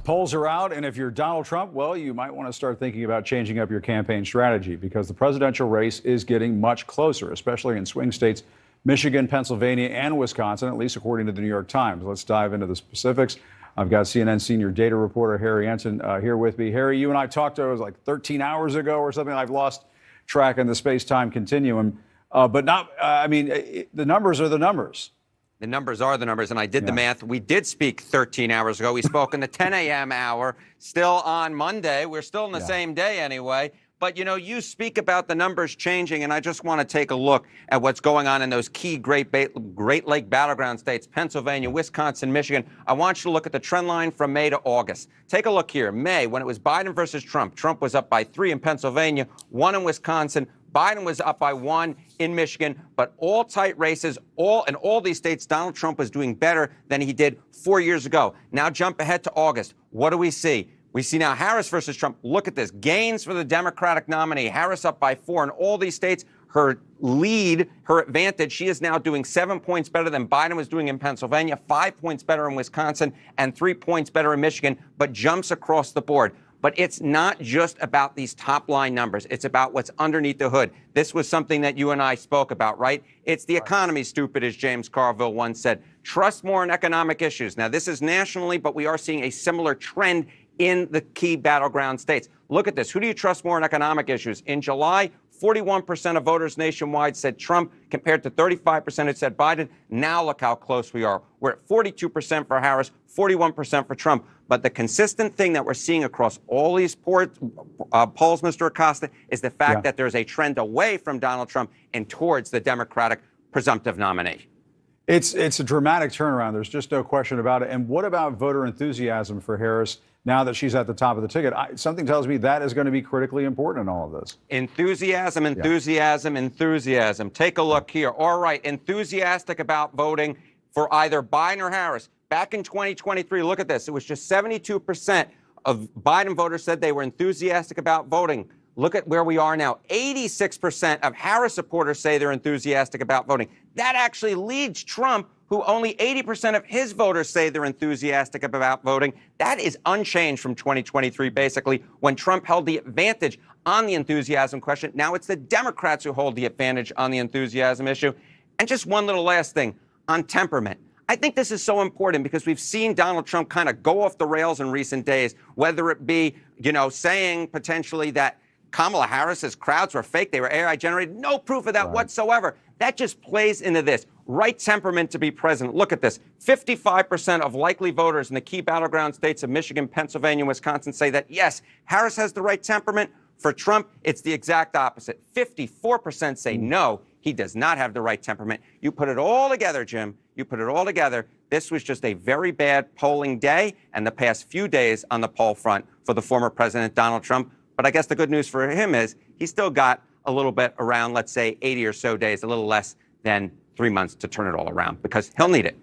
Polls are out, and if you're Donald Trump, well, you might want to start thinking about changing up your campaign strategy because the presidential race is getting much closer, especially in swing states, Michigan, Pennsylvania, and Wisconsin, at least according to the New York Times. Let's dive into the specifics. I've got CNN senior data reporter Harry Ensign here with me. Harry, you and I talked to, it was like 13 hours ago or something. I've lost track in the space-time continuum. But not, the numbers are the numbers. The numbers are the numbers, and I did the math. We did speak 13 hours ago. We spoke in the 10 a.m. hour, still on Monday. We're still in the same day anyway. But, you know, you speak about the numbers changing, and I just want to take a look at what's going on in those key Great Lake battleground states, Pennsylvania, Wisconsin, Michigan. I want you to look at the trend line from May to August. Take a look here. May, when it was Biden versus Trump, Trump was up by 3 in Pennsylvania, 1 in Wisconsin. Biden was up by 1 in Michigan, but all tight races, in all these states, Donald Trump was doing better than he did 4 years ago. Now jump ahead to August. What do we see? We see now Harris versus Trump. Look at this. Gains for the Democratic nominee. Harris up by 4 in all these states. Her lead, her advantage, she is now doing 7 points better than Biden was doing in Pennsylvania, 5 points better in Wisconsin, and 3 points better in Michigan, but jumps across the board. But it's not just about these top-line numbers. It's about what's underneath the hood. This was something that you and I spoke about, right? It's the economy, stupid, as James Carville once said. Trust more in economic issues. Now, this is nationally, but we are seeing a similar trend in the key battleground states. Look at this. Who do you trust more in economic issues? In July, 41% of voters nationwide said Trump, compared to 35% who said Biden. Now look how close we are. We're at 42% for Harris, 41% for Trump. But the consistent thing that we're seeing across all these polls, Mr. Acosta, is the fact that there's a trend away from Donald Trump and towards the Democratic presumptive nominee. It's a dramatic turnaround. There's just no question about it. And what about voter enthusiasm for Harris now that she's at the top of the ticket? Something tells me that is going to be critically important in all of this. Enthusiasm, enthusiasm, enthusiasm. Take a look here. All right, enthusiastic about voting for either Biden or Harris. Back in 2023, look at this. It was just 72% of Biden voters said they were enthusiastic about voting. Look at where we are now. 86% of Harris supporters say they're enthusiastic about voting. That actually leads Trump, who only 80% of his voters say they're enthusiastic about voting. That is unchanged from 2023, basically, when Trump held the advantage on the enthusiasm question. Now it's the Democrats who hold the advantage on the enthusiasm issue. And just one little last thing on temperament. I think this is so important because we've seen Donald Trump kind of go off the rails in recent days, whether it be, saying potentially that Kamala Harris's crowds were fake. They were AI generated. No proof of that whatsoever. That just plays into this. Right temperament to be president. Look at this. 55% of likely voters in the key battleground states of Michigan, Pennsylvania, Wisconsin say that, yes, Harris has the right temperament. For Trump, it's the exact opposite. 54% say no, he does not have the right temperament. You put it all together, Jim. You put it all together. This was just a very bad polling day and the past few days on the poll front for the former President Donald Trump. But I guess the good news for him is he still got a little bit around, let's say, 80 or so days, a little less than 3 months to turn it all around because he'll need it.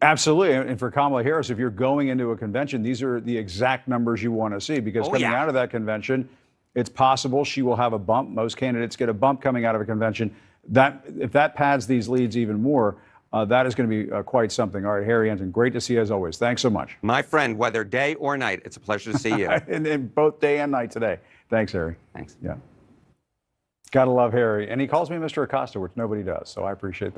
Absolutely. And for Kamala Harris, if you're going into a convention, these are the exact numbers you want to see because coming out of that convention, it's possible she will have a bump. Most candidates get a bump coming out of a convention. If that pads these leads even more, that is going to be quite something. All right, Harry Ensign, great to see you as always. Thanks so much. My friend, whether day or night, it's a pleasure to see you. in both day and night today. Thanks, Harry. Thanks. Yeah. Gotta love Harry. And he calls me Mr. Acosta, which nobody does, so I appreciate that.